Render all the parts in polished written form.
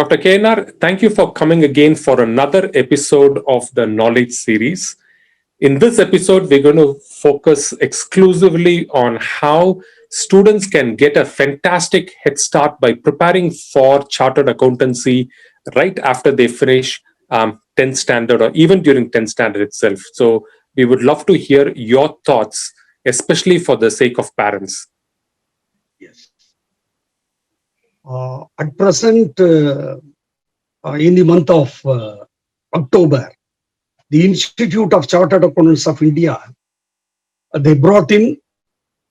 Dr. KNR, thank you for coming again for another episode of the Knowledge Series. In this episode, we're going to focus exclusively on how students can get a fantastic head start by preparing for chartered accountancy right after they finish 10th standard or even during 10th standard itself. So we would love to hear your thoughts, especially for the sake of parents. Yes. At present, in the month of October, the Institute of Chartered Accountants of India, they brought in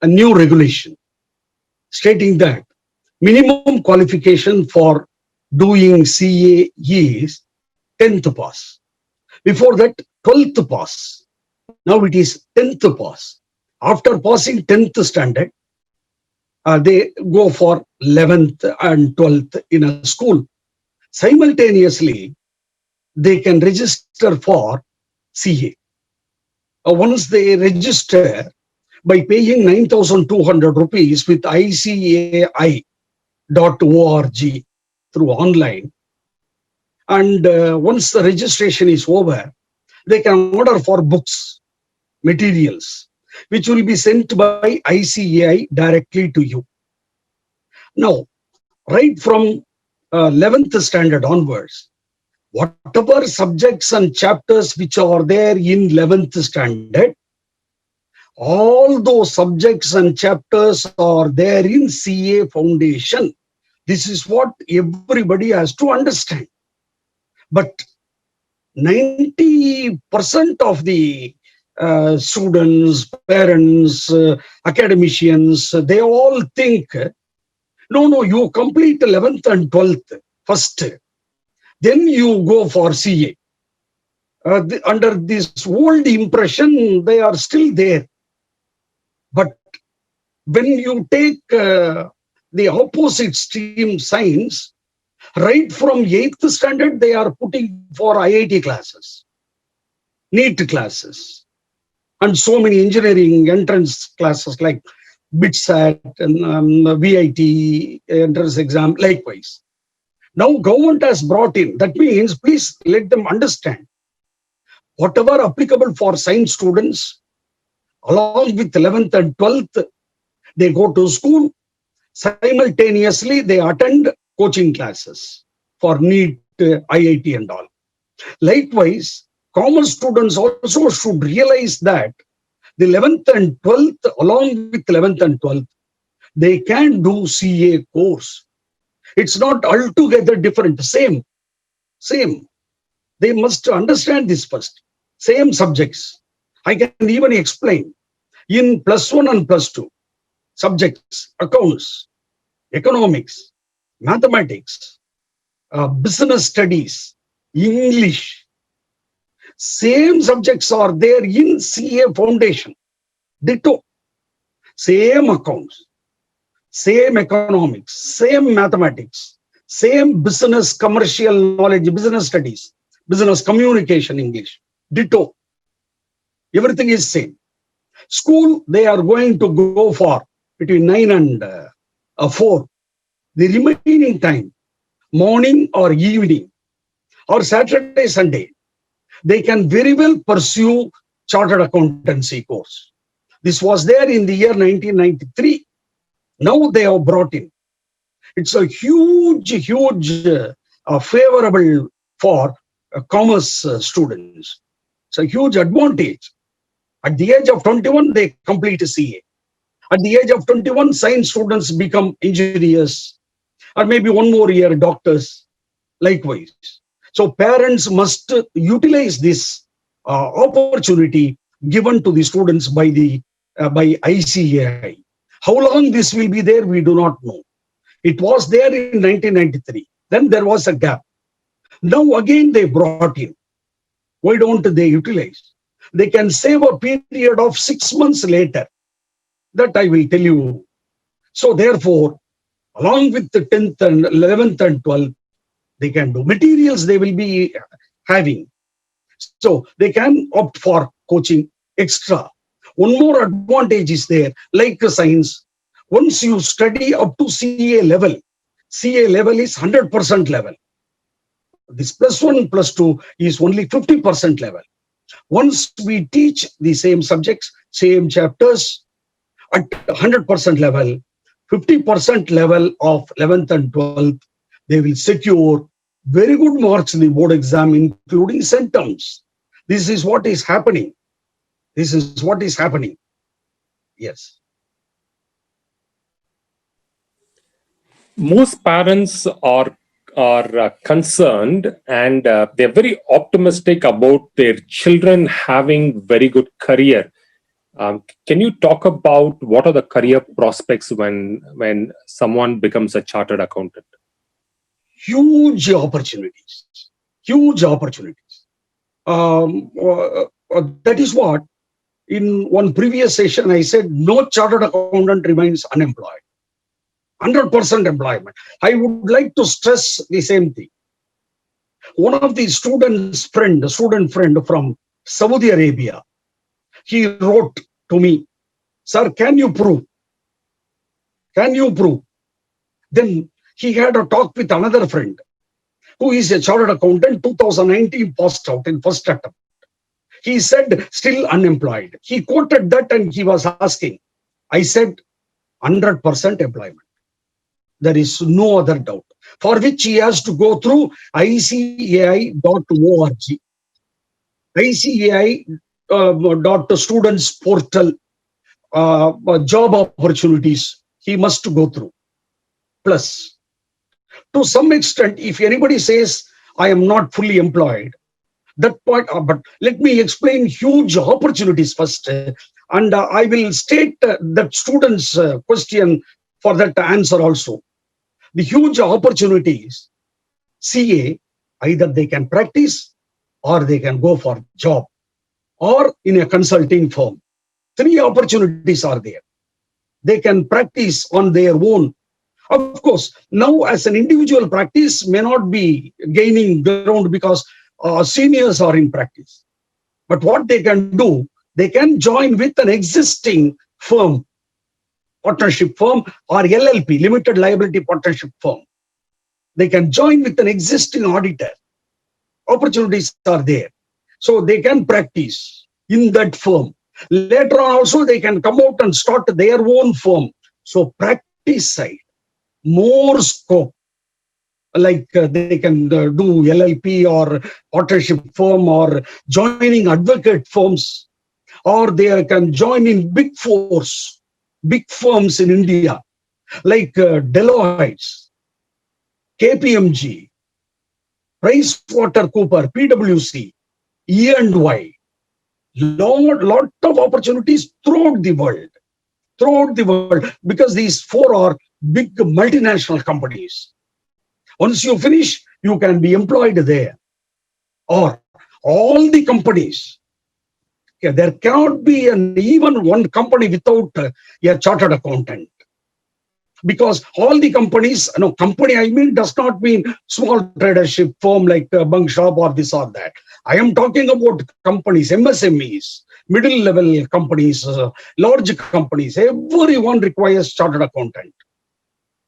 a new regulation stating that minimum qualification for doing CA is 10th pass. Before that, 12th pass. Now it is 10th pass. After passing 10th standard, they go for 11th and 12th in a school. Simultaneously, they can register for CA. Once they register by paying 9,200 rupees with icai.org through online, and once the registration is over, they can order for books, materials, which will be sent by ICAI directly to you. Now, right from 11th standard onwards, whatever subjects and chapters which are there in 11th standard, all those subjects and chapters are there in CA Foundation. This is what everybody has to understand. But 90% of the students, parents, academicians, they all think, no, you complete 11th and 12th first, then you go for CA. Under this old impression, they are still there. But when you take the opposite stream science, right from 8th standard, they are putting for IIT classes, NEET classes, and so many engineering entrance classes like BITSAT and VIT entrance exam, likewise. Now government has brought in, that means please let them understand, whatever applicable for science students, along with 11th and 12th, they go to school. Simultaneously, they attend coaching classes for NEET, IIT and all. Likewise, commerce students also should realize that the 11th and 12th, along with 11th and 12th, they can do CA course. It's not altogether different, same. They must understand this first. Same subjects. I can even explain. In +1 and +2, subjects, accounts, economics, mathematics, business studies, English, same subjects are there in CA Foundation. Ditto. Same accounts, same economics, same mathematics, same business commercial knowledge, business studies, business communication English. Ditto. Everything is same. School, they are going to go for between 9 and 4. The remaining time, morning or evening, or Saturday, Sunday, they can very well pursue chartered accountancy course. This was there in the year 1993. Now they have brought in. It's a huge favorable for commerce students. It's a huge advantage. At the age of 21, they complete a CA. At the age of 21, science students become engineers, or maybe one more year, doctors, likewise. So parents must utilize this opportunity given to the students by ICAI. How long this will be there, we do not know. It was there in 1993. Then there was a gap. Now again they brought in. Why don't they utilize? They can save a period of 6 months later. That I will tell you. So therefore, along with the 10th and 11th and 12th, they can do materials they will be having. So they can opt for coaching extra. One more advantage is there, like science. Once you study up to CA level is 100% level. This plus one, plus two is only 50% level. Once we teach the same subjects, same chapters at 100% level, 50% level of 11th and 12th, they will secure very good marks in the board exam, including centums. This is what is happening. This is what is happening. Yes. Most parents are concerned, and they're very optimistic about their children having very good career. Can you talk about what are the career prospects when someone becomes a chartered accountant? Huge opportunities. Huge opportunities. That is what in one previous session I said, no chartered accountant remains unemployed. 100% employment. I would like to stress the same thing. One of the student friend from Saudi Arabia, he wrote to me, "Sir, can you prove? Can you prove?" Then he had a talk with another friend who is a chartered accountant, 2019 passed out in first attempt. He said, still unemployed. He quoted that and he was asking. I said, 100% employment. There is no other doubt. For which he has to go through icai.org, icai.students portal, job opportunities he must go through. Plus, to some extent, if anybody says, I am not fully employed, that point, but let me explain huge opportunities first. And I will state that student's question for that answer also. The huge opportunities, CA, either they can practice or they can go for job or in a consulting firm. Three opportunities are there. They can practice on their own. Of course, now as an individual practice may not be gaining ground because seniors are in practice. But what they can do, they can join with an existing firm, partnership firm or LLP, limited liability partnership firm. They can join with an existing auditor. Opportunities are there. So they can practice in that firm. Later on also they can come out and start their own firm. So practice side, more scope. Like they can do LLP or partnership firm or joining advocate firms, or they can join in big fours, big firms in India, like Deloitte, KPMG, PricewaterhouseCoopers, PwC, E&Y. Lot of opportunities throughout the world, because these four are big multinational companies. Once you finish, you can be employed there. Or all the companies. Yeah, there cannot be even one company without a chartered accountant. Because all the companies, company I mean does not mean small tradership firm like bunk shop or this or that. I am talking about companies, MSMEs, middle level companies, large companies. Everyone requires chartered accountant.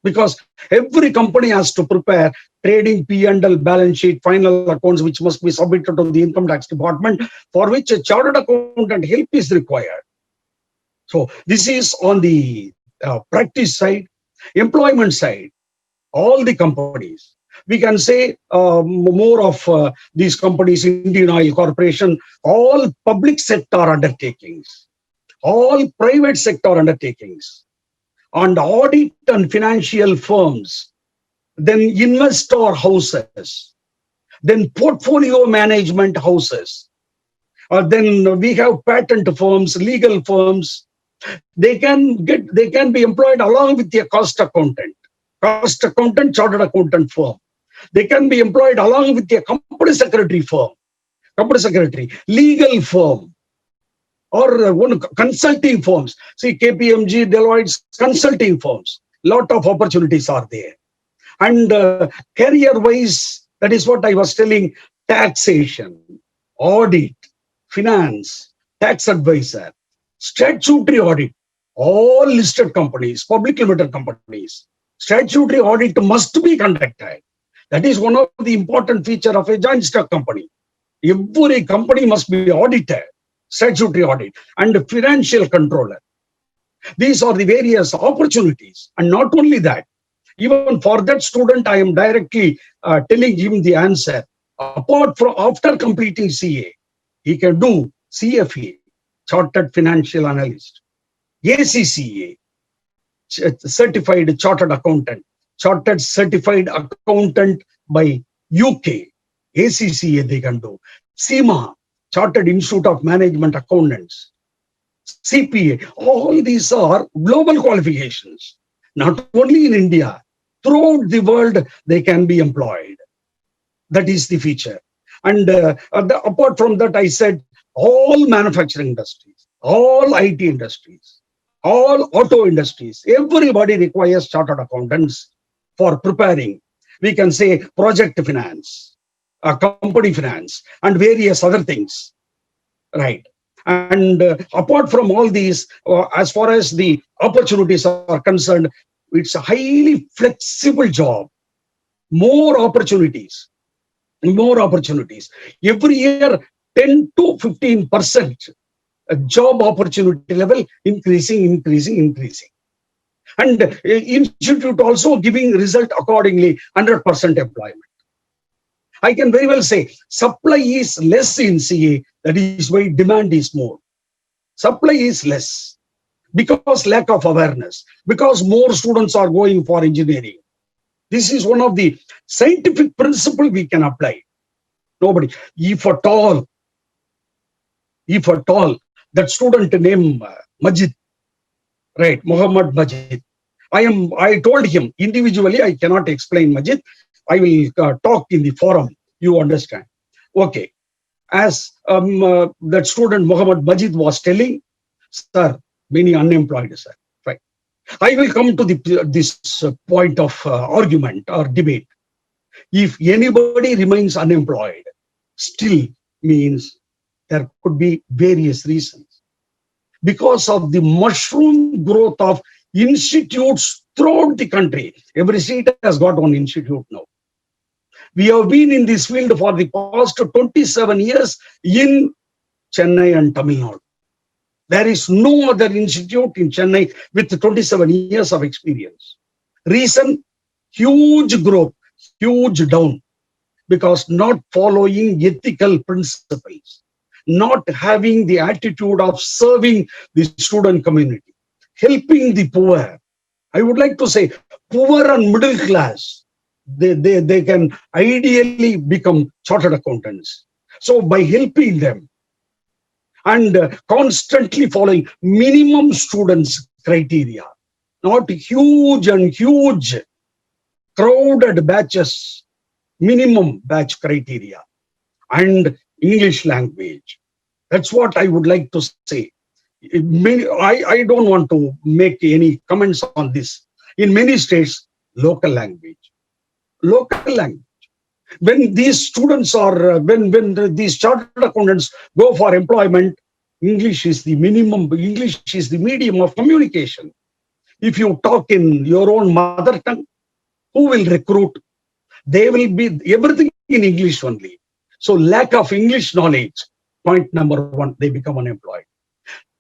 Because every company has to prepare trading P&L balance sheet, final accounts, which must be submitted to the income tax department, for which a chartered accountant help is required. So this is on the practice side. Employment side, all the companies. We can say more of these companies, Indian Oil Corporation, all public sector undertakings, all private sector undertakings, and audit and financial firms, then investor houses, then portfolio management houses, then we have patent firms, legal firms. They can be employed along with a cost accountant, chartered accountant firm. They can be employed along with a company secretary firm, legal firm, or one consulting firms. See, KPMG, Deloitte's consulting firms. Lot of opportunities are there. And career-wise, that is what I was telling, taxation, audit, finance, tax advisor, statutory audit, all listed companies, public limited companies, statutory audit must be conducted. That is one of the important feature of a joint stock company. Every company must be audited, statutory audit, and financial controller. These are the various opportunities. And not only that, even for that student, I am directly telling him the answer. Apart from after completing CA, he can do CFA, Chartered Financial Analyst, ACCA, Certified Chartered Accountant, Chartered Certified Accountant by UK, ACCA they can do, CIMA, Chartered Institute of Management Accountants, CPA. All these are global qualifications. Not only in India, throughout the world, they can be employed. That is the feature. And apart from that, I said all manufacturing industries, all IT industries, all auto industries, everybody requires chartered accountants for preparing. We can say project finance, company finance, and various other things. Right. And apart from all these, as far as the opportunities are concerned, it's a highly flexible job. More opportunities. Every year, 10 to 15% job opportunity level increasing. And institute also giving result accordingly, 100% employment. I can very well say supply is less in CA, that is why demand is more. Supply is less because lack of awareness, because more students are going for engineering. This is one of the scientific principles we can apply. Nobody, if at all, that student named Majid, right, Muhammad Majid, I told him individually, I cannot explain Majid. I will talk in the forum, you understand. Okay, as that student Muhammad Majid was telling, sir, many unemployed, sir, right. I will come to this point of argument or debate. If anybody remains unemployed, still means there could be various reasons. Because of the mushroom growth of institutes throughout the country. Every state has got one institute now. We have been in this field for the past 27 years in Chennai and Tamil Nadu. There is no other institute in Chennai with 27 years of experience. Reason, huge growth, huge down, because not following ethical principles, not having the attitude of serving the student community, helping the poor. I would like to say poor and middle class, they can ideally become chartered accountants. So by helping them and constantly following minimum students criteria, not huge crowded batches, minimum batch criteria, and English language. That's what I would like to say. I don't want to make any comments on this. In many states, local language. When these students are, when these chartered accountants go for employment, English is the minimum, English is the medium of communication. If you talk in your own mother tongue, who will recruit? They will be everything in English only. So lack of English knowledge, point number one, they become unemployed.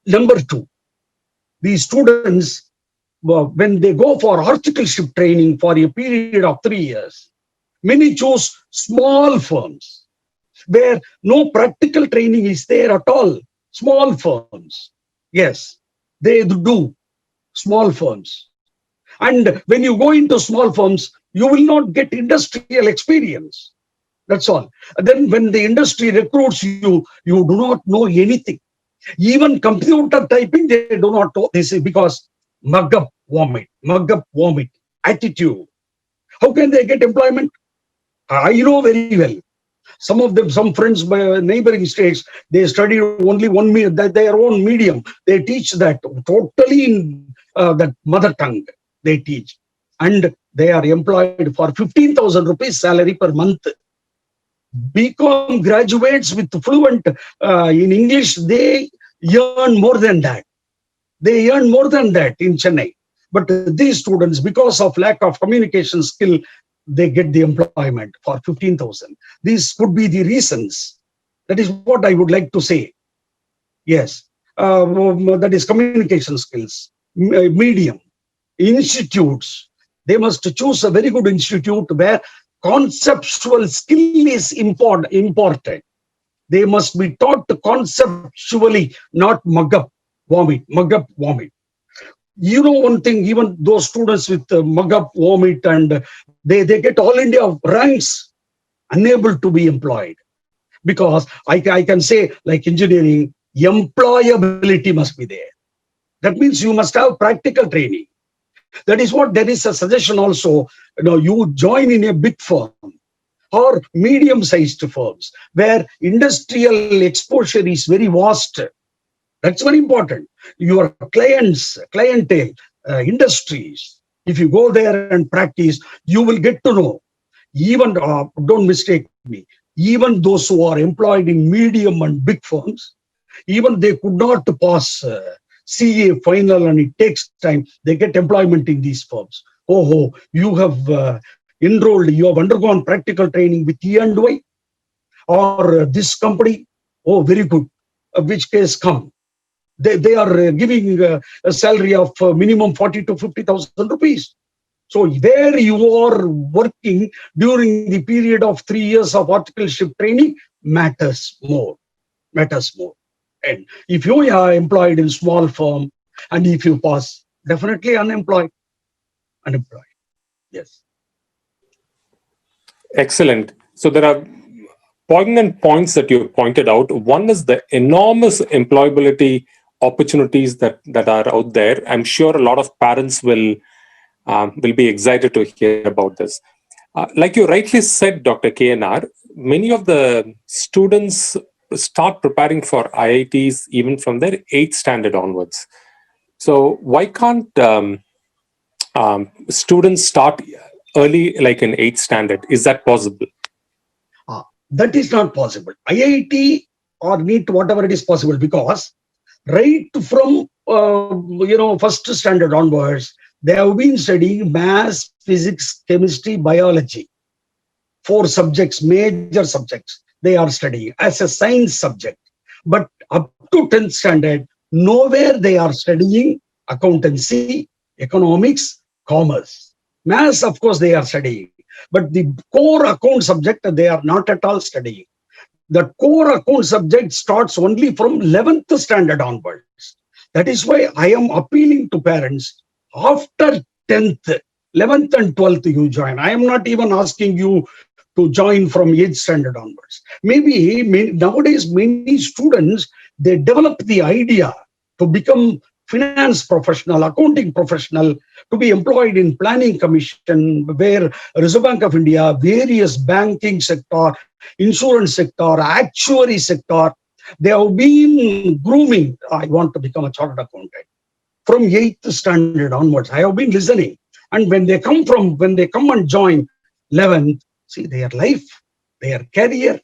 Number two, these students, when they go for articleship training for a period of 3 years, many choose small firms where no practical training is there at all. Small firms. Yes, they do small firms. And when you go into small firms, you will not get industrial experience. That's all. And then when the industry recruits you, you do not know anything. Even computer typing, they do not know. They say because mug up, vomit, attitude. How can they get employment? I know very well. Some of them, some friends by neighboring states, they study only their own medium. They teach that totally in that mother tongue. They teach. And they are employed for 15,000 rupees salary per month. BCom graduates with fluent in English, they earn more than that. They earn more than that in Chennai. But these students, because of lack of communication skill, they get the employment for 15,000. These could be the reasons. That is what I would like to say. Yes, that is communication skills, medium, institutes. They must choose a very good institute where conceptual skill is important. They must be taught conceptually, not mug up, vomit. You know one thing, even those students with mug up, vomit, and they get all India ranks, unable to be employed. Because I can say, like engineering, employability must be there. That means you must have practical training. That is what there is a suggestion also. You join in a big firm or medium-sized firms where industrial exposure is very vast. That's very important. Your clientele, industries, if you go there and practice, you will get to know. Even, don't mistake me, even those who are employed in medium and big firms, even they could not pass CA final and it takes time, they get employment in these firms. Oh, you have enrolled, you have undergone practical training with E&Y or this company. Oh, very good. Which case come. They are giving a salary of minimum 40 to 50,000 rupees. So where you are working during the period of 3 years of articleship training matters more. And if you are employed in small firm and if you pass, definitely unemployed. Yes. Excellent. So there are poignant points that you pointed out. One is the enormous employability opportunities that are out there. I'm sure a lot of parents will be excited to hear about this. Like you rightly said, Dr. KNR, many of the students start preparing for IITs even from their 8th standard onwards. So why can't students start early, like in 8th standard? Is that possible? That is not possible. IIT or NEET, whatever it is possible, because right from first standard onwards, they have been studying maths, physics, chemistry, biology. 4 subjects, major subjects, they are studying as a science subject. But up to 10th standard, nowhere they are studying accountancy, economics, commerce. Maths, of course, they are studying. But the core account subject, they are not at all studying. The core account subject starts only from 11th standard onwards. That is why I am appealing to parents, after 10th, 11th and 12th you join. I am not even asking you to join from 8th standard onwards. Maybe nowadays many students, they develop the idea to become finance professional, accounting professional, to be employed in planning commission, where Reserve Bank of India, various banking sector, insurance sector, actuary sector, they have been grooming. I want to become a chartered accountant. From 8th standard onwards, I have been listening. And when they come and join 11th, see their life, their career,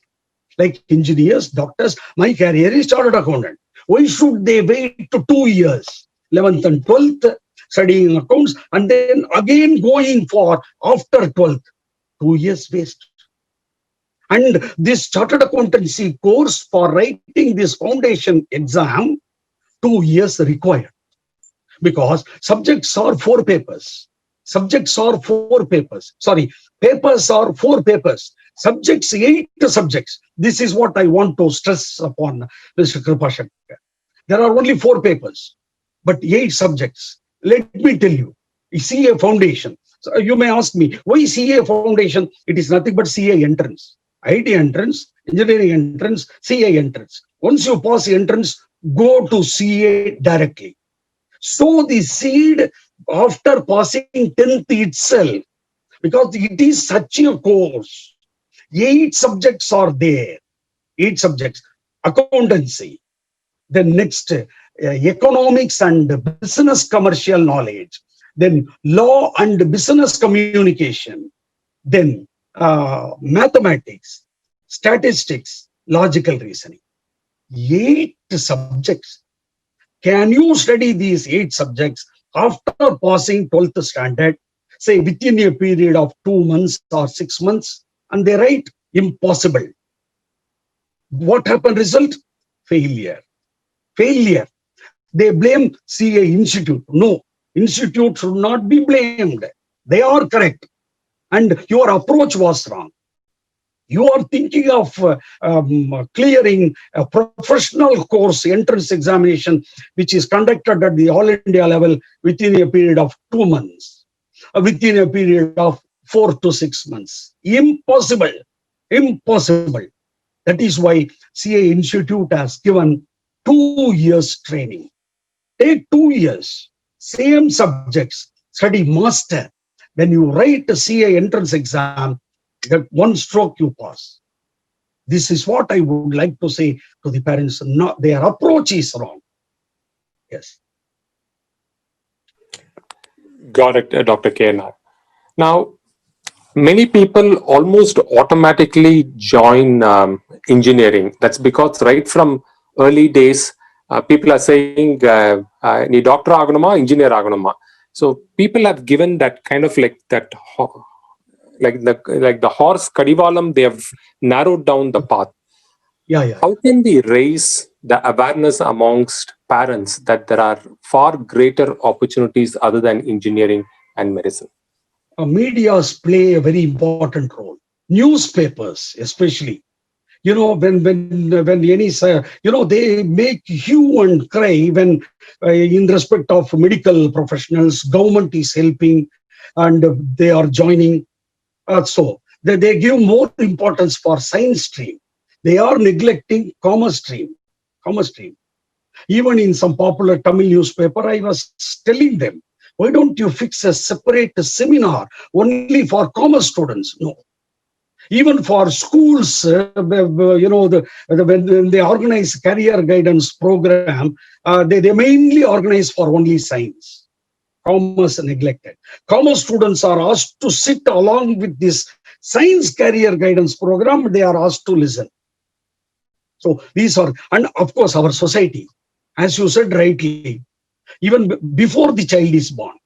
like engineers, doctors, my career is chartered accountant. Why should they wait to 2 years, 11th and 12th, studying accounts, and then again going for after 12th, 2 years waste? And this chartered accountancy course for writing this foundation exam, 2 years required. Because subjects are 4 papers. Papers are 4 papers. Subjects, 8 subjects. This is what I want to stress upon, Mr. Kripashankar. There are only 4 papers, but 8 subjects. Let me tell you, CA foundation. So you may ask me, why CA foundation? It is nothing but CA entrance. IT entrance, engineering entrance, CA entrance. Once you pass the entrance, go to CA directly. Sow the seed after passing 10th itself, because it is such a course. 8 subjects are there. 8 subjects. Accountancy. Then next, economics and business commercial knowledge. Then law and business communication. Then mathematics, statistics, logical reasoning. 8 subjects. Can you study these 8 subjects after passing 12th standard? say within a period of 2 months or 6 months, and they write impossible. What happened? Result? Failure. Failure. They blame CA Institute. No, Institute should not be blamed. They are correct. And your approach was wrong. You are thinking of clearing a professional course entrance examination, which is conducted at the All India level within a period of 2 months, within a period of 4 to 6 months. Impossible. Impossible. That is why CA Institute has given 2 years training. Take 2 years, same subjects, study master. When you write a CA entrance exam, that one stroke you pass. This is what I would like to say to the parents. Not, their approach is wrong. Yes. Got it, Dr. KNR. Now, many people almost automatically join engineering. That's because right from early days, people are saying, "Nee doctor aganuma, engineer aganuma." So people have given that kind of like that, like the horse kadivalam. They have narrowed down the path. Yeah. How can we raise the awareness amongst parents that there are far greater opportunities other than engineering and medicine? Medias play a very important role. Newspapers, especially. When any, they make hue and cry when, in respect of medical professionals, government is helping and they are joining. So they give more importance for science stream. They are neglecting commerce stream. Even in some popular Tamil newspaper, I was telling them, why don't you fix a separate seminar only for commerce students? No. Even for schools, when they organize career guidance program, they mainly organize for only science. Commerce neglected. Commerce students are asked to sit along with this science career guidance program. They are asked to listen. So these are, and of course our society, as you said rightly, even before the child is born,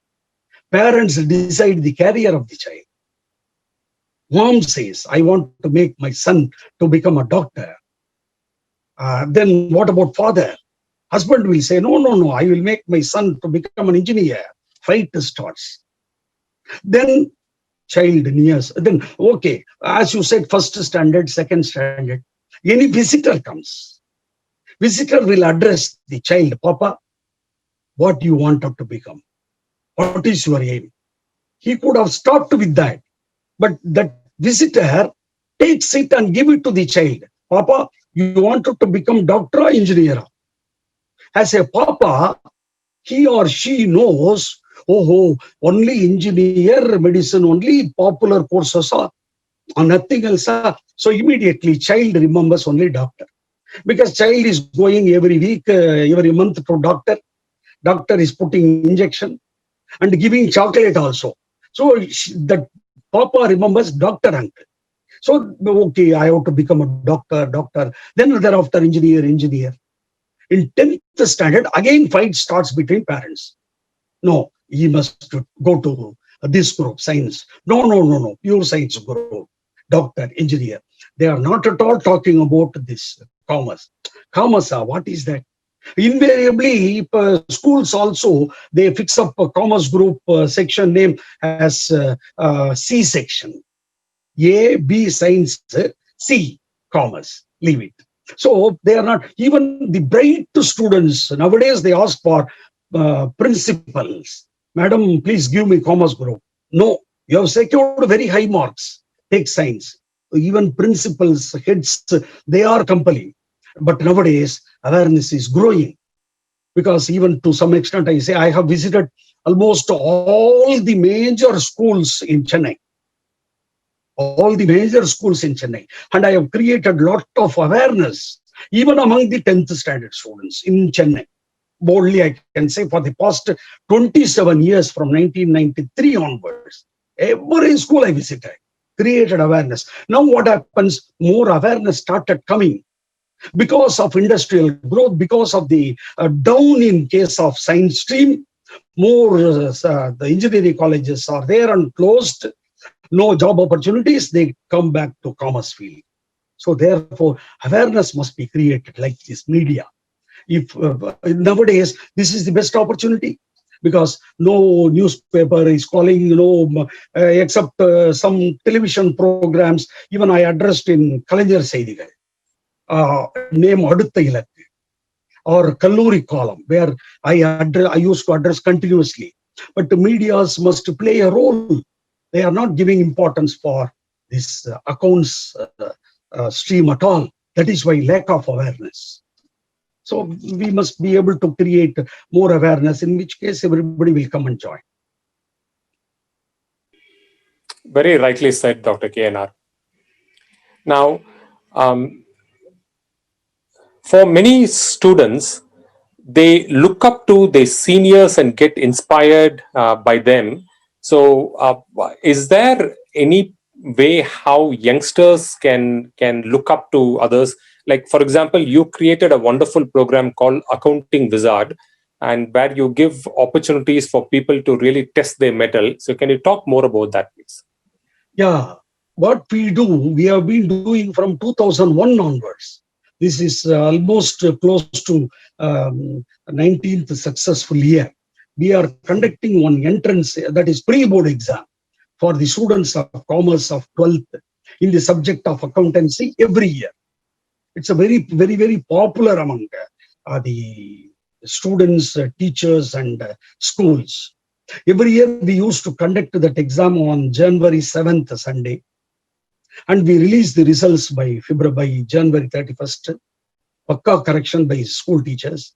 parents decide the career of the child. Mom says, I want to make my son to become a doctor. Then what about father? Husband will say, no, I will make my son to become an engineer. Fight starts. Then child nears. Then, okay, as you said, first standard, second standard, any visitor comes. Visitor will address the child, Papa, what you want to become? What is your aim? He could have stopped with that. But that visitor takes it and give it to the child. Papa, you wanted to become doctor or engineer? As a papa, he or she knows, only engineer, medicine, only popular courses are, nothing else. So immediately child remembers only doctor. Because child is going every week, every month to doctor. Doctor is putting injection and giving chocolate also. So that Papa remembers doctor uncle. So, okay, I have to become a doctor. Then thereafter engineer. In 10th standard, again fight starts between parents. No, he must go to this group, science. No, pure science group, doctor, engineer. They are not at all talking about this commerce. Commerce, what is that? Invariably, schools also, they fix up a commerce group section name as C section. A, B, science, C, commerce. Leave it. So they are not, even the bright students, nowadays they ask for principals. Madam, please give me commerce group. No, you have secured very high marks. Take science. Even principals, heads, they are compelling. But nowadays, awareness is growing. Because even to some extent, I say, I have visited almost all the major schools in Chennai. And I have created a lot of awareness, even among the 10th standard students in Chennai. Boldly, I can say for the past 27 years, from 1993 onwards, every school I visited, created awareness. Now what happens? More awareness started coming. Because of industrial growth, because of the down in case of science stream, more the engineering colleges are there and closed, no job opportunities, they come back to commerce field. So therefore, awareness must be created like this media. If nowadays this is the best opportunity, because no newspaper is calling, except some television programs. Even I addressed in Kalaignar Seidigal, name Adutha Ilakku, or Kalluri column, where I used to address continuously. But the medias must play a role. They are not giving importance for this accounts stream at all. That is why lack of awareness. So we must be able to create more awareness, in which case everybody will come and join. Very rightly said, Dr. KNR. Now, for many students, they look up to their seniors and get inspired by them. So, is there any way how youngsters can look up to others? Like, for example, you created a wonderful program called Accounting Wizard, and where you give opportunities for people to really test their mettle. So, can you talk more about that, please? Yeah, what we do, we have been doing from 2001 onwards. This is almost close to 19th successful year. We are conducting one entrance, that is pre-board exam, for the students of commerce of 12th in the subject of accountancy every year. It's a very, very, very popular among the students, teachers, and schools. Every year we used to conduct that exam on January 7th, Sunday, and we release the results by January 31st, Pakka correction by school teachers.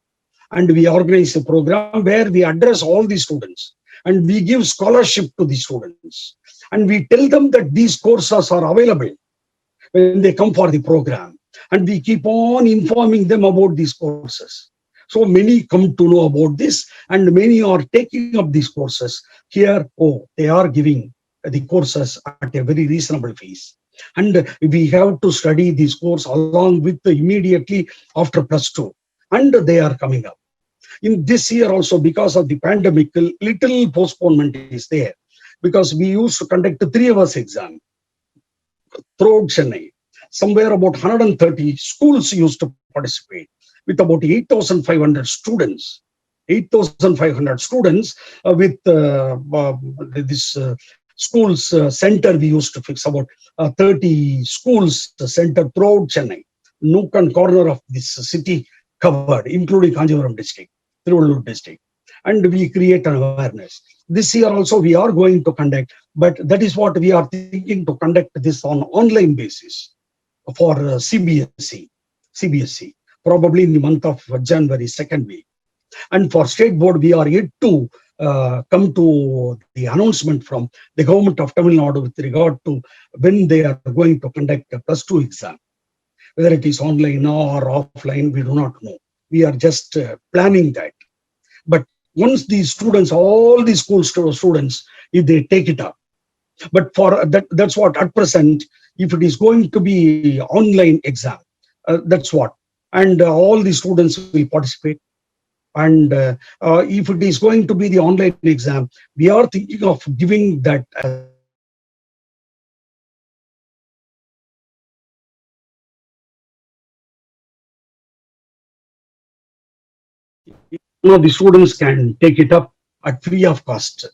And we organize a program where we address all the students and we give scholarship to the students. And we tell them that these courses are available when they come for the program. And we keep on informing them about these courses. So many come to know about this, and many are taking up these courses. Here, they are giving the courses at a very reasonable fees. And we have to study this course along with immediately after +2. And they are coming up. In this year also, because of the pandemic, little postponement is there. Because we used to conduct a 3 hours exam throughout Chennai. Somewhere about 130 schools used to participate, with about 8,500 students. 8,500 students with this schools center. We used to fix about 30 schools center throughout Chennai. Nook and corner of this city covered, including Kanjivaram district, Tiruvallur district. And we create an awareness. This year also we are going to conduct, but that is what we are thinking to conduct this on online basis for CBSE, probably in the month of January, second week. And for state board, we are yet to come to the announcement from the government of Tamil Nadu with regard to when they are going to conduct a +2 exam. Whether it is online or offline, we do not know. We are just planning that. But once these students, all these school students, if they take it up, but for that's what at present, if it is going to be online exam, that's what. And all the students will participate. And if it is going to be the online exam, we are thinking of giving that the students can take it up at free of cost.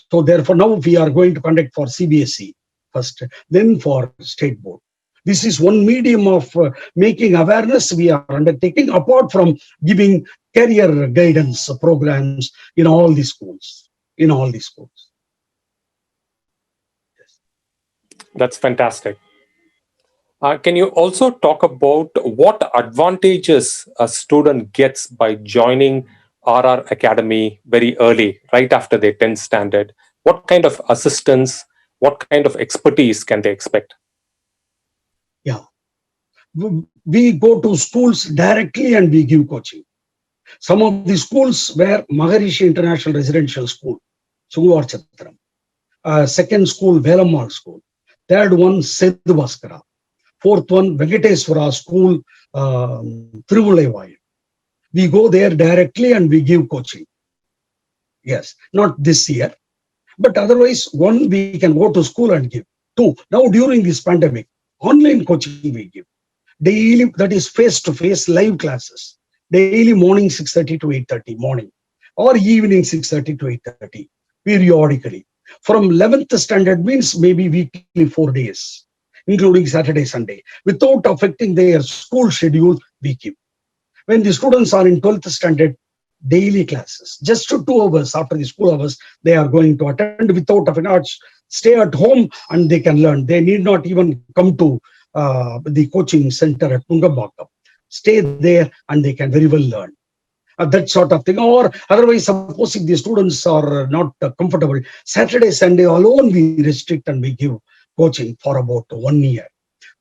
So therefore now we are going to conduct for CBSE first, then for state board. This is one medium of making awareness we are undertaking, apart from giving career guidance programs in all the schools. Yes. That's fantastic. Can you also talk about what advantages a student gets by joining RR Academy very early, right after their 10th standard? What kind of assistance, what kind of expertise can they expect? Yeah. We go to schools directly and we give coaching. Some of the schools were Maharishi International Residential School, Suguvar Chatram. Second school, Velammal School. Third one, Sedhu Bhaskara. Fourth one, Venkateswara School, Tiruvallai. We go there directly and we give coaching. Yes, not this year. But otherwise, one, we can go to school and give. Two, now during this pandemic, online coaching we give. Daily, that is face-to-face live classes. Daily morning 6:30 to 8:30 morning, or evening 6:30 to 8:30 periodically. From 11th standard means maybe weekly 4 days, including Saturday, Sunday, without affecting their school schedule, we keep. When the students are in 12th standard, daily classes, just 2 hours after the school hours, they are going to attend without affecting. Stay at home and they can learn. They need not even come to the coaching center at Tungambakam. Stay there and they can very well learn. That sort of thing. Or otherwise, suppose if the students are not comfortable, Saturday, Sunday alone we restrict and we give coaching for about 1 year.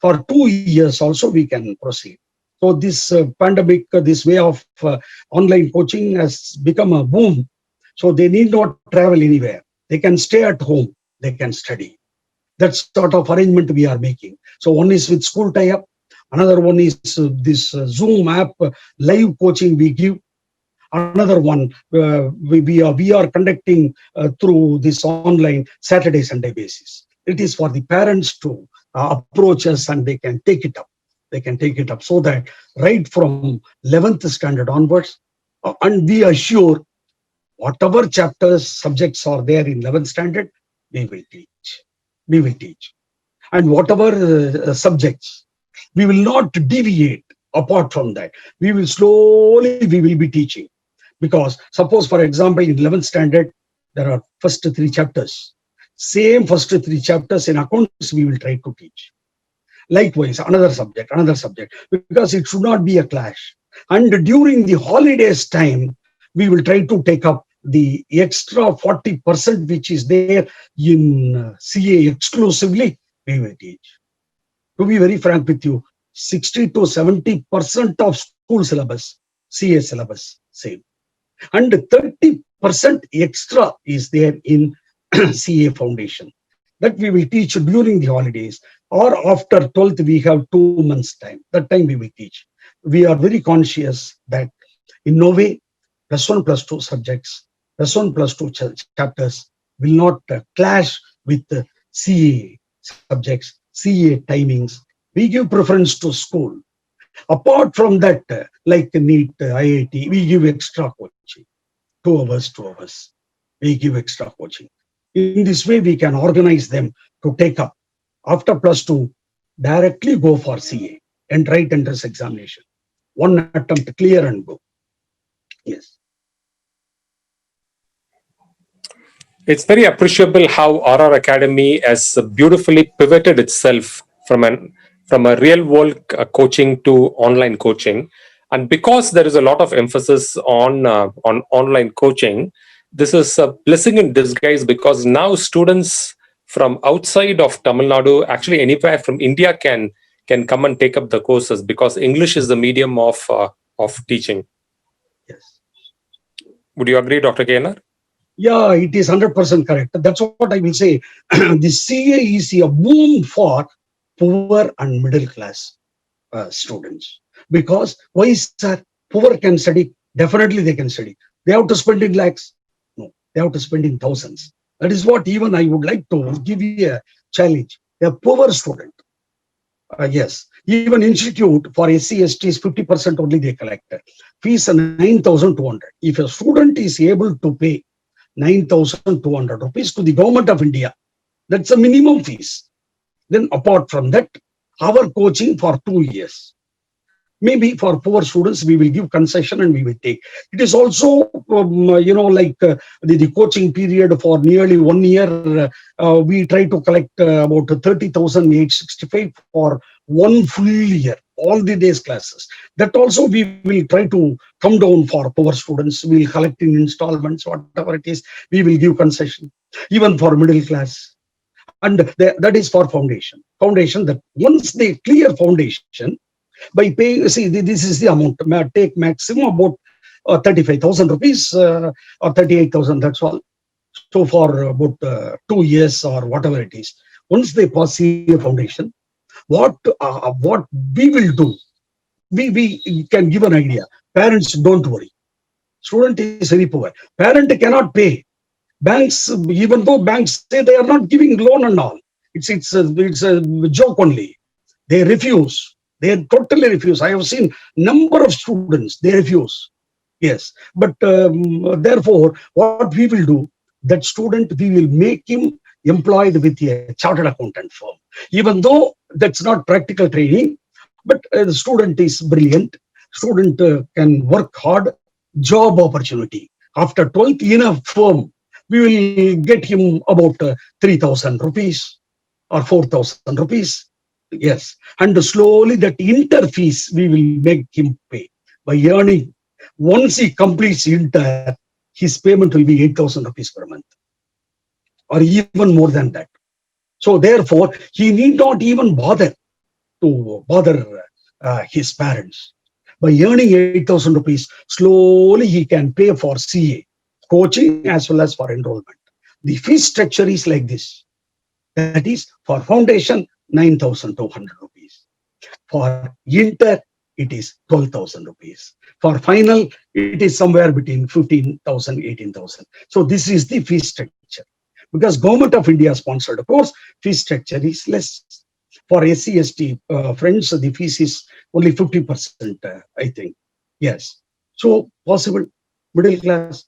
For 2 years also we can proceed. So this pandemic, this way of online coaching has become a boom. So they need not travel anywhere. They can stay at home. They can study. That sort of arrangement we are making. So one is with school tie-up. Another one is this Zoom app live coaching we give. Another one we are conducting through this online Saturday, Sunday basis. It is for the parents to approach us and they can take it up. They can take it up so that right from 11th standard onwards, and we assure whatever chapters, subjects are there in 11th standard, we will teach. We will teach. And whatever subjects, we will not deviate apart from that. We will be teaching. Because suppose, for example, in 11th standard, there are first 3 chapters. Same first 3 chapters in accounts, we will try to teach. Likewise, another subject, because it should not be a clash. And during the holidays time, we will try to take up the extra 40% which is there in CA exclusively, we will teach. To be very frank with you, 60 to 70% of school syllabus, CA syllabus, same. And 30% extra is there in CA foundation. That we will teach during the holidays, or after 12th, we have 2 months time. That time we will teach. We are very conscious that in no way, +1, +2 subjects, +1, +2 chapters will not clash with the CA subjects, CA timings. We give preference to school. Apart from that, like NEET, IIT, we give extra coaching. 2 hours, 2 hours. We give extra coaching. In this way, we can organize them to take up. After +2, directly go for CA and write entrance examination. One attempt, clear and go. Yes. It's very appreciable how RR Academy has beautifully pivoted itself from a real world coaching to online coaching. And because there is a lot of emphasis on online coaching, this is a blessing in disguise, because now students from outside of Tamil Nadu, actually anywhere from India, can come and take up the courses, because English is the medium of teaching. Yes. Would you agree, Dr. KNR? Yeah, it is 100% correct. That's what I will say. The CA is a boom for poor and middle class students. Because why, sir? Poor can study. Definitely they can study. They have to spend in lakhs. No, they have to spend in thousands. That is what even I would like to give you a challenge. A poor student. Yes, even institute for SC, ST is 50% only they collect. Fees 9,200. If a student is able to pay 9,200 rupees to the government of India, that's a minimum fees. Then apart from that, our coaching for 2 years. Maybe for poor students, we will give concession and we will take. It is also, the coaching period for nearly 1 year. We try to collect about 30,865 for 1 full year, all the days classes. That also we will try to come down for poor students. We will collect in installments, whatever it is. We will give concession, even for middle class. And that is for foundation. Foundation, that once they clear foundation, by paying, see, this is the amount, take maximum about 35,000 rupees or 38,000, that's all. So for about 2 years or whatever it is, once they pass CA foundation, what we will do, we can give an idea. Parents, don't worry. Student is very poor. Parent cannot pay. Banks, even though banks say they are not giving loan and all, it's a joke only. They refuse. They totally refuse. I have seen number of students, they refuse. Yes. But therefore, what we will do, that student, we will make him employed with a chartered accountant firm. Even though that's not practical training, but the student is brilliant. Student can work hard, job opportunity. After 12th in a firm, we will get him about 3,000 rupees or 4,000 rupees. Yes. And slowly that inter fees we will make him pay by earning. Once he completes inter, his payment will be 8,000 rupees per month or even more than that. So therefore, he need not even bother his parents. By earning 8,000 rupees, slowly he can pay for CA, coaching as well as for enrollment. The fee structure is like this. That is, for foundation, 9,200 rupees. For inter, it is 12,000 rupees. For final, it is somewhere between 15,000, 18,000. So this is the fee structure. Because Government of India sponsored course, fee structure is less. For SC/ST friends, the fees is only 50%, I think. Yes. So possible middle class,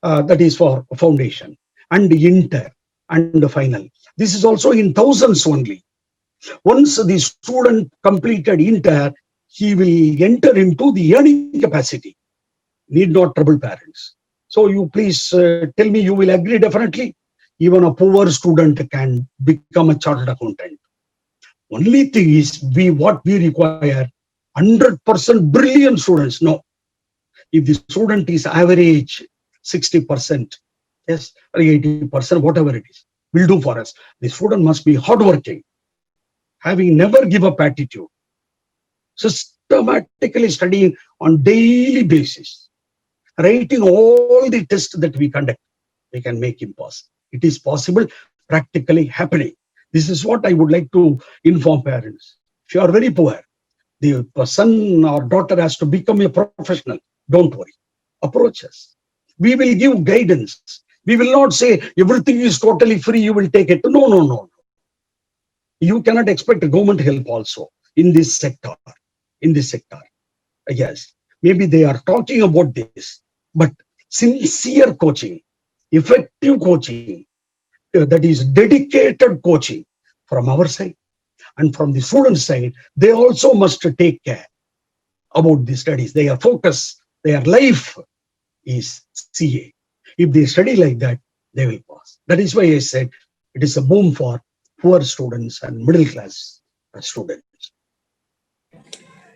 that is for foundation and inter and the final. This is also in thousands only. Once the student completed inter, he will enter into the earning capacity. Need not trouble parents. So you please tell me, you will agree definitely. Even a poor student can become a chartered accountant. Only thing is, what we require 100% brilliant students. No, if the student is average 60%, yes, or 80%, whatever it is, will do for us. The student must be hardworking, having never give up attitude, systematically studying on daily basis, writing all the tests that we conduct. We can make him pass. It is possible, practically happening. This is what I would like to inform parents. If you are very poor, the son or daughter has to become a professional, don't worry. Approach us. We will give guidance. We will not say everything is totally free, you will take it. No, no, no. You cannot expect government help also in this sector. In this sector. Yes, maybe they are talking about this, but sincere coaching, effective coaching, that is dedicated coaching from our side and from the student side, they also must take care about the studies. Their focus, their life is CA. If they study like that, they will pass. That is why I said it is a boom for poor students and middle class students.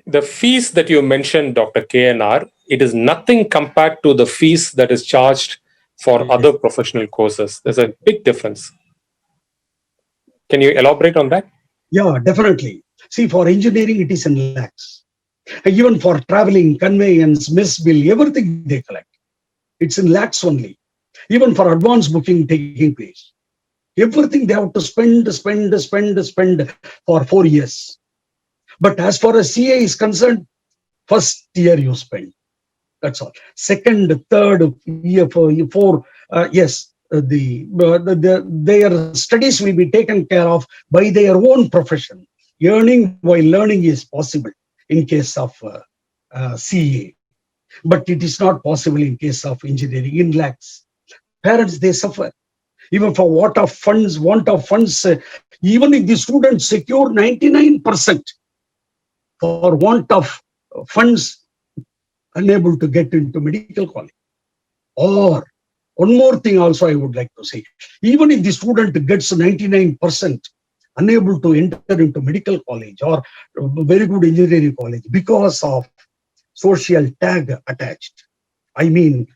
The fees that you mentioned, Dr. KNR, it is nothing compared to the fees that is charged for other professional courses. There's a big difference. Can you elaborate on that? Yeah, definitely. See, for engineering, it is in lakhs. Even for traveling, conveyance, mess bill, everything they collect. It's in lakhs only. Even for advance booking taking place. Everything they have to spend for 4 years. But as far as CA is concerned, first year you spend. That's all. Second, third year, four, yes, their studies will be taken care of by their own profession. Earning while learning is possible in case of CA, but it is not possible in case of engineering in lakhs. Parents, they suffer. Even for want of funds, even if the students secure 99%, for want of funds, unable to get into medical college. Or one more thing also I would like to say, even if the student gets 99%, unable to enter into medical college or very good engineering college because of social tag attached. I mean,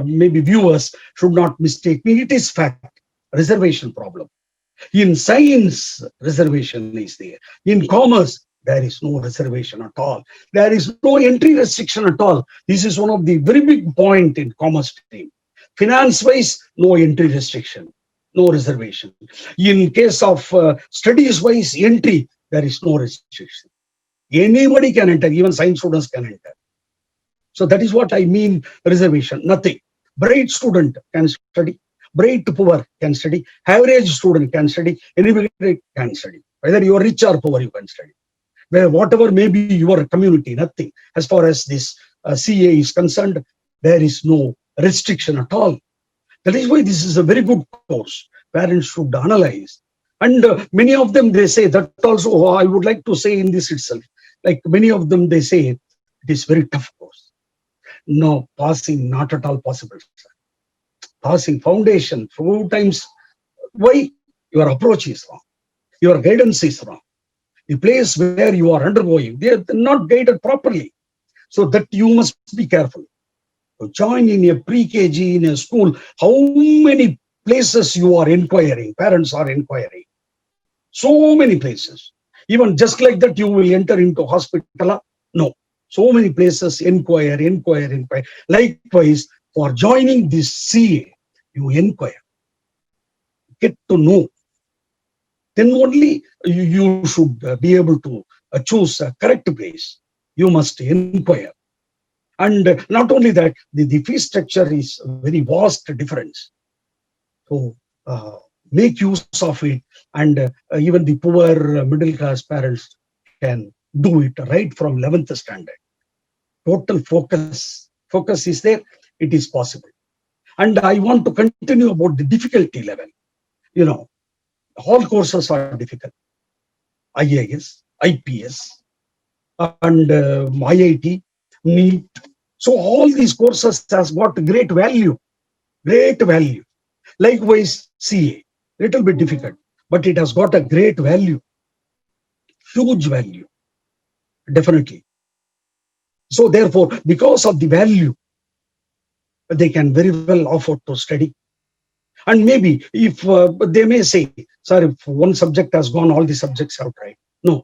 maybe viewers should not mistake me. It is fact, reservation problem. In science, reservation is there. In commerce, there is no reservation at all. There is no entry restriction at all. This is one of the very big point in commerce stream. Finance-wise, no entry restriction, no reservation. In case of studies-wise entry, there is no restriction. Anybody can enter, even science students can enter. So that is what I mean reservation, nothing. Bright student can study, bright poor can study, average student can study, anybody can study. Whether you are rich or poor, you can study. Where whatever may be your community, nothing. As far as this CA is concerned, there is no restriction at all. That is why this is a very good course. Parents should analyze. And many of them, they say that also, I would like to say in this itself, like many of them, they say it is very tough course. No, passing not at all possible. Sir. Passing foundation 4 times. Why? Your approach is wrong. Your guidance is wrong. The place where you are undergoing, they are not guided properly. So that you must be careful. To join in a pre-KG in a school, how many places you are inquiring, parents are inquiring. So many places. Even just like that, you will enter into hospital. No. So many places inquire. Likewise, for joining this CA, you inquire. Get to know. Then only you should be able to choose a correct place. You must inquire. And not only that, the fee structure is a very vast difference. So make use of it, and even the poor middle class parents can do it right from 11th standard. Total focus is there. It is possible. And I want to continue about the difficulty level. You know, all courses are difficult. IAS, IPS, and IIT, NEET. So all these courses has got great value. Likewise, CA, little bit difficult, but it has got a great value, huge value, definitely. So therefore, because of the value, they can very well afford to study. And maybe if they may say, sir, if one subject has gone, all the subjects have tried. No,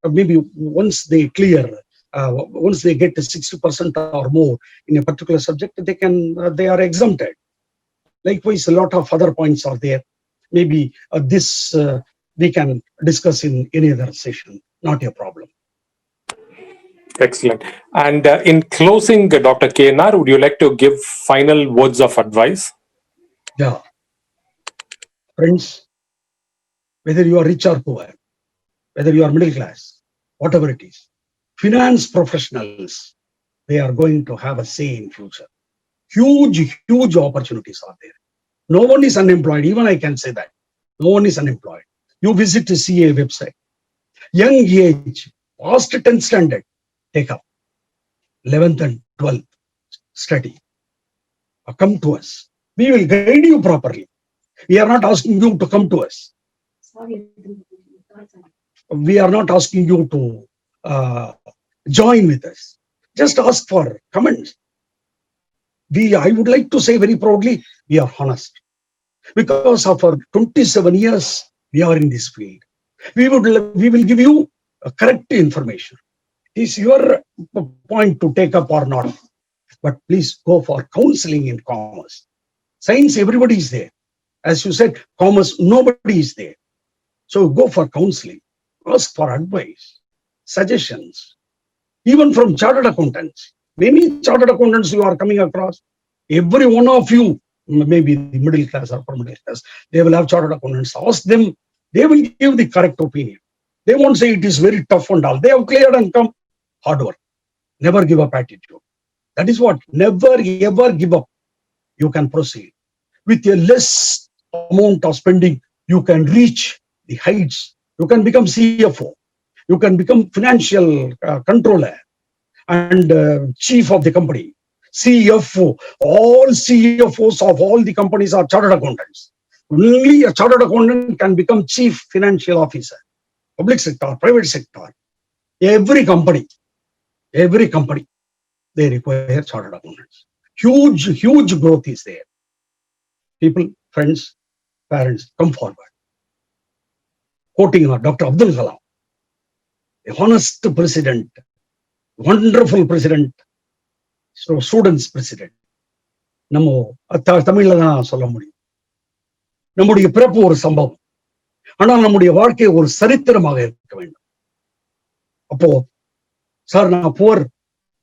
maybe once they clear, once they get to 60% or more in a particular subject, they are exempted. Likewise, a lot of other points are there. Maybe this we can discuss in any other session, not a problem. Excellent. And in closing, Dr. KNR, would you like to give final words of advice? Yeah. Friends, whether you are rich or poor, whether you are middle class, whatever it is, finance professionals, they are going to have a say in future. Huge opportunities are there. No one is unemployed. Even I can say that. No one is unemployed. You visit the CA website. Young age, past 10th standard, take up. 11th and 12th, study. Come to us. We will guide you properly. We are not asking you to come to us. We are not asking you to join with us. Just ask for comments. I would like to say very proudly, we are honest. Because of our 27 years, we are in this field. We will give you correct information. It is your point to take up or not. But please go for counseling in commerce. Science, everybody is there. As you said, commerce, nobody is there. So go for counseling. Ask for advice, suggestions. Even from chartered accountants. Many chartered accountants you are coming across. Every one of you, maybe the middle class or upper middle class, they will have chartered accountants. Ask them, they will give the correct opinion. They won't say it is very tough and all. They have cleared and come. Hard work. Never give up attitude. That is what. Never ever give up. You can proceed. With a less amount of spending, you can reach the heights. You can become CFO. You can become financial controller and chief of the company. CFO. All CFOs of all the companies are chartered accountants. Only a chartered accountant can become chief financial officer. Public sector, private sector. Every company, they require chartered accountants. Huge growth is there. People, friends, parents, come forward. Quoting Dr. Abdul Kalam, a honest president, wonderful president, so students president. நம்ம தமிழ்ல தான் சொல்ல முடியும். நம்முடைய பிறப்பு ஒரு சம்பவம், ஆனால் நம்முடைய வாழ்க்கை ஒரு சரித்திரமாக இருக்க வேண்டும். அப்போ சார் நான் போர்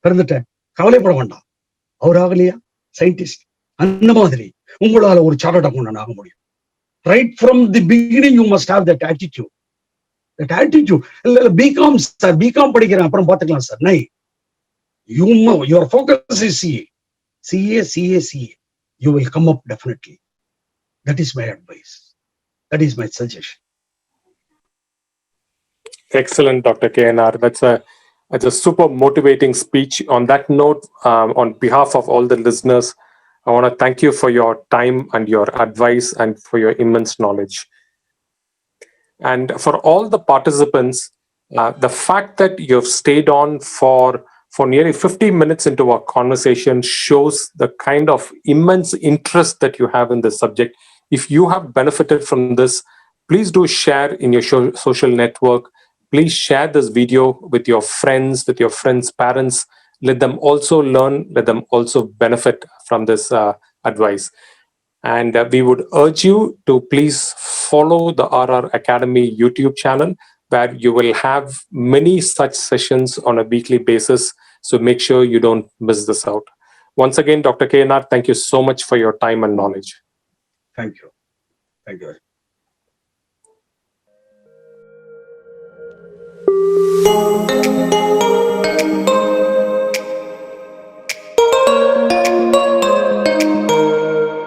பிறந்துட்டேன், கவலைப்பட வேண்டாம். அவர் ஆகலையா சயின்டிஸ்ட், அந்த மாதிரி உங்களால ஒரு சார்ட்டர்ட் அக்கௌண்டன்ட் ஆக முடியும். Right from the beginning you must have that attitude. That attitude. இல்ல பிகாம் சார், பிகாம் படிக்கிறேன் அப்புறம் பாத்துக்கலாம் சார். நை, your focus is CA, CA CA CA. You will come up definitely. That is my advice. That is my suggestion. Excellent, Dr. KNR. That's a super motivating speech. On that note, on behalf of all the listeners, I want to thank you for your time and your advice and for your immense knowledge. And for all the participants, the fact that you've stayed on for nearly 50 minutes into our conversation shows the kind of immense interest that you have in this subject. If you have benefited from this, please do share in your social network. Please share this video with your friends' parents. Let them also learn, let them also benefit from this advice. And we would urge you to please follow the RR Academy YouTube channel, where you will have many such sessions on a weekly basis. So make sure you don't miss this out. Once again, Dr. KNR, thank you so much for your time and knowledge. Thank you. Thank you.